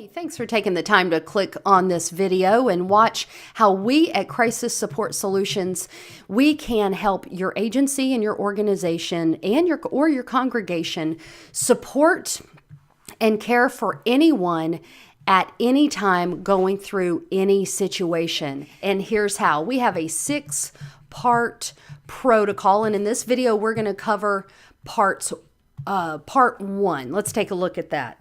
Hey, thanks for taking the time to click on this video and watch how we at Crisis Support Solutions, we can help your agency and your organization and your congregation support and care for anyone at any time going through any situation. And here's how. We have a 6-part protocol, and in this video we're going to cover part 1. Let's take a look at that.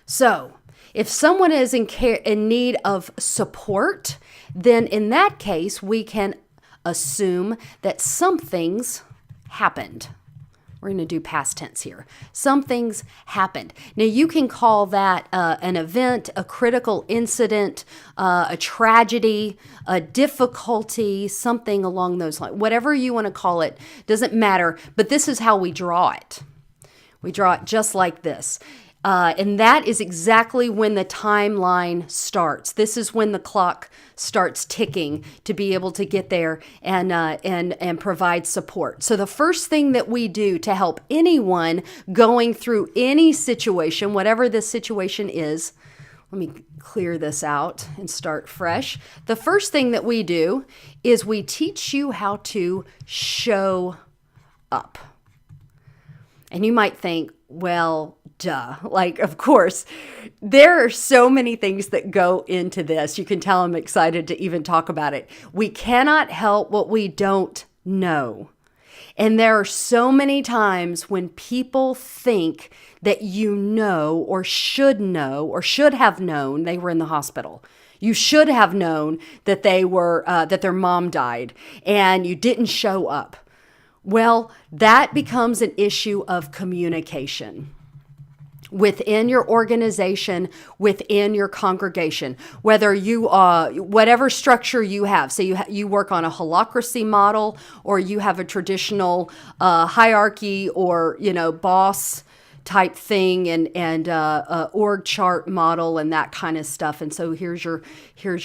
So, if someone is in need of support, then in that case, we can assume that something's happened. We're going to do past tense here. Something's happened. Now, you can call that an event, a critical incident, a tragedy, a difficulty, something along those lines. Whatever you want to call it, doesn't matter, but this is how we draw it. We draw it just like this. And that is exactly when the timeline starts. This is when the clock starts ticking to be able to get there and provide support. So the first thing that we do to help anyone going through any situation, whatever this situation is, let me clear this out and start fresh. The first thing that we do is we teach you how to show up. And you might think, well, duh. Like, of course, there are so many things that go into this. You can tell I'm excited to even talk about it. We cannot help what we don't know. And there are so many times when people think that you know or should have known they were in the hospital. You should have known that that their mom died and you didn't show up. Well, that becomes an issue of communication within your organization, within your congregation, whether you whatever structure you have. So you work on a holacracy model, or you have a traditional hierarchy, or boss type thing, and org chart model and that kind of stuff. And so here's your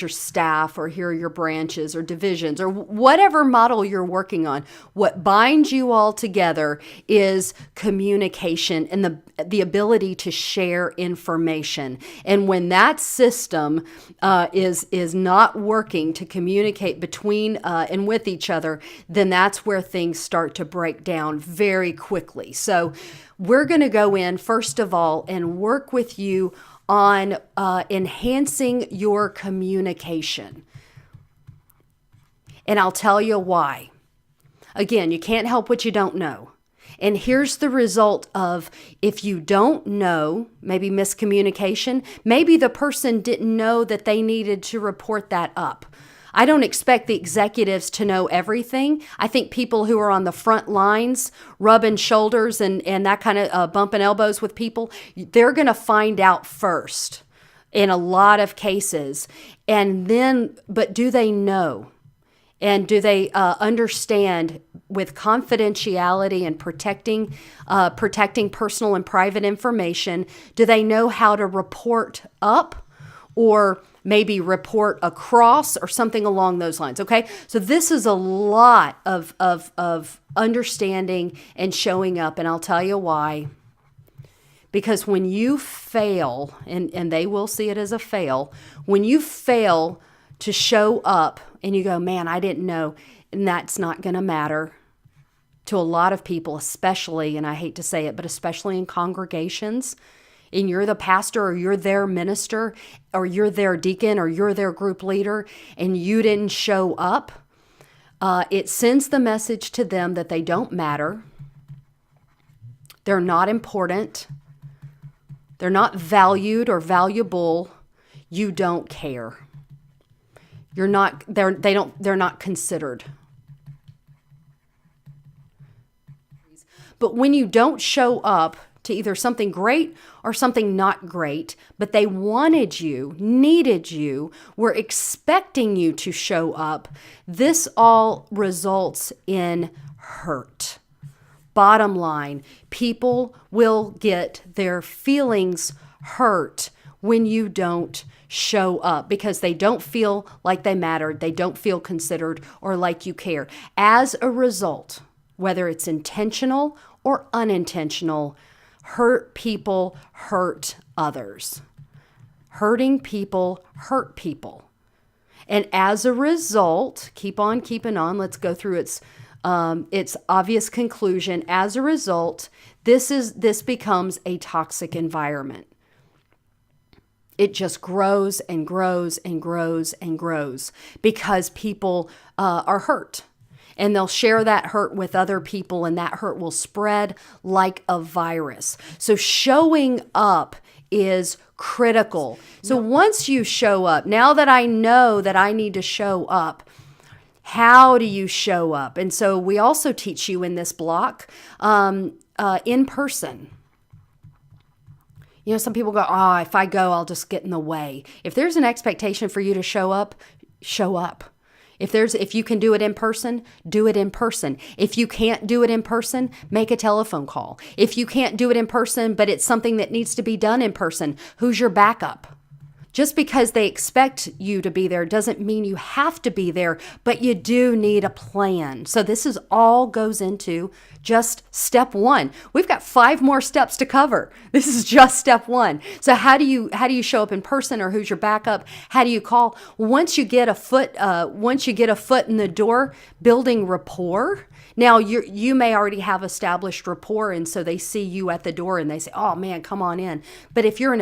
staff, or here are your branches or divisions, or whatever model you're working on. What binds you all together is communication and the ability to share information. And when that system is not working to communicate between and with each other, then that's where things start to break down very quickly. So we're going to go in, first of all, and work with you on enhancing your communication. And I'll tell you why. Again, you can't help what you don't know. And here's the result of, if you don't know, maybe miscommunication, maybe the person didn't know that they needed to report that up. I don't expect the executives to know everything. I think people who are on the front lines, rubbing shoulders and that kind of bumping elbows with people, they're going to find out first in a lot of cases. And then, but do they know? And do they understand, with confidentiality and protecting personal and private information, do they know how to report up, or maybe report across, or something along those lines? Okay, so this is a lot of understanding and showing up, and I'll tell you why. Because when you fail, and they will see it as a fail, when you fail to show up and you go, man, I didn't know, and that's not going to matter to a lot of people, especially, and I hate to say it, but especially in congregations, and you're the pastor, or you're their minister, or you're their deacon, or you're their group leader, and you didn't show up, it sends the message to them that they don't matter, they're not important, they're not valued or valuable, you don't care. They're not considered. But when you don't show up to either something great or something not great, but they wanted you, needed you, were expecting you to show up, this all results in hurt. Bottom line, people will get their feelings hurt when you don't show up, because they don't feel like they mattered, they don't feel considered, or like you care. As a result, whether it's intentional or unintentional, Hurt people hurt others. Hurting people hurt people. And as a result, keep on keeping on. Let's go through its obvious conclusion. As a result, this becomes a toxic environment. It just grows and grows and grows and grows because people are hurt. And they'll share that hurt with other people, and that hurt will spread like a virus. So showing up is critical. So once you show up, now that I know that I need to show up, how do you show up? And so we also teach you in this block in person. You know, some people go, oh, if I go, I'll just get in the way. If there's an expectation for you to show up, show up. If you can do it in person, do it in person. If you can't do it in person, make a telephone call. If you can't do it in person, but it's something that needs to be done in person, who's your backup? Just because they expect you to be there doesn't mean you have to be there, but you do need a plan. So this is all goes into just step one. We've got 5 more steps to cover. This is just step one. So how do you show up in person, or who's your backup? How do you call? Once you get a foot in the door, building rapport. Now you may already have established rapport, and so they see you at the door and they say, "Oh man, come on in." But if you're in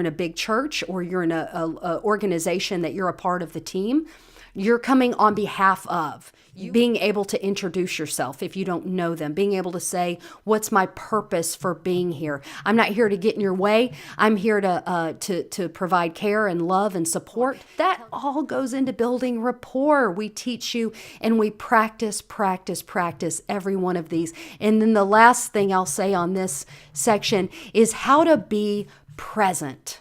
a big church, or you're in a organization that you're a part of the team, you're coming on behalf of. Being able to introduce yourself if you don't know them, being able to say, what's my purpose for being here? I'm not here to get in your way. I'm here to provide care and love and support. That all goes into building rapport. We teach you and we practice every one of these. And then the last thing I'll say on this section is how to be present.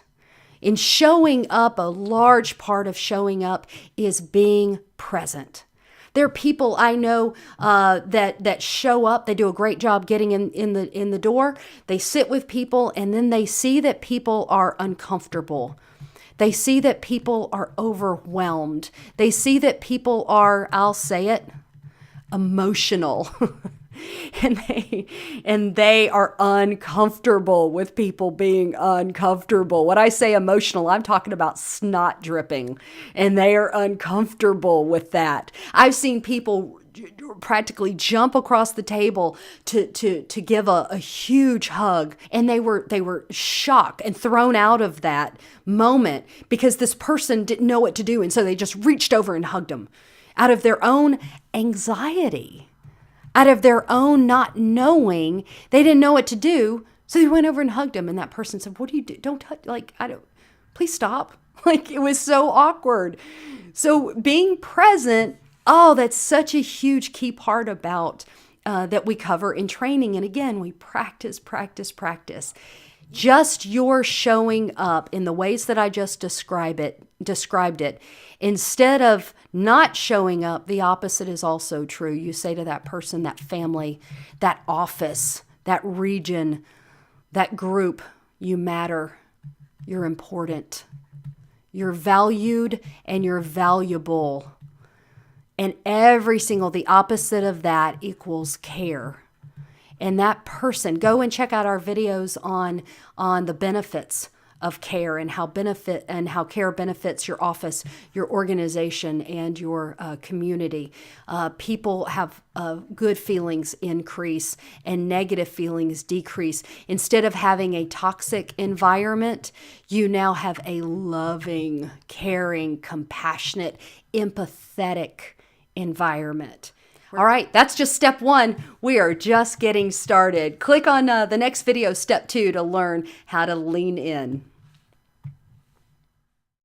In showing up, a large part of showing up is being present. There are people I know that show up. They do a great job getting in the door. They sit with people, and then they see that people are uncomfortable. They see that people are overwhelmed. They see that people are, I'll say it, emotional. And they are uncomfortable with people being uncomfortable. When I say emotional, I'm talking about snot dripping, and they are uncomfortable with that. I've seen people practically jump across the table to give a huge hug, and they were shocked and thrown out of that moment because this person didn't know what to do, and so they just reached over and hugged them out of their own anxiety. Out of their own not knowing, they didn't know what to do, so they went over and hugged him. And that person said, "What do you do? Don't touch, please stop." Like, it was so awkward. So being present, that's such a huge key part about that we cover in training. And again, we practice. Just your showing up in the ways that I just described it, instead of not showing up, the opposite is also true. You say to that person, that family, that office, that region, that group, you matter, you're important, you're valued, and you're valuable. And the opposite of that equals care. And that person, go and check out our videos on the benefits of care and how care benefits your office, your organization, and your community. People have good feelings increase and negative feelings decrease. Instead of having a toxic environment, you now have a loving, caring, compassionate, empathetic environment. All right, that's just step one. We are just getting started. Click on the next video, step 2, to learn how to lean in.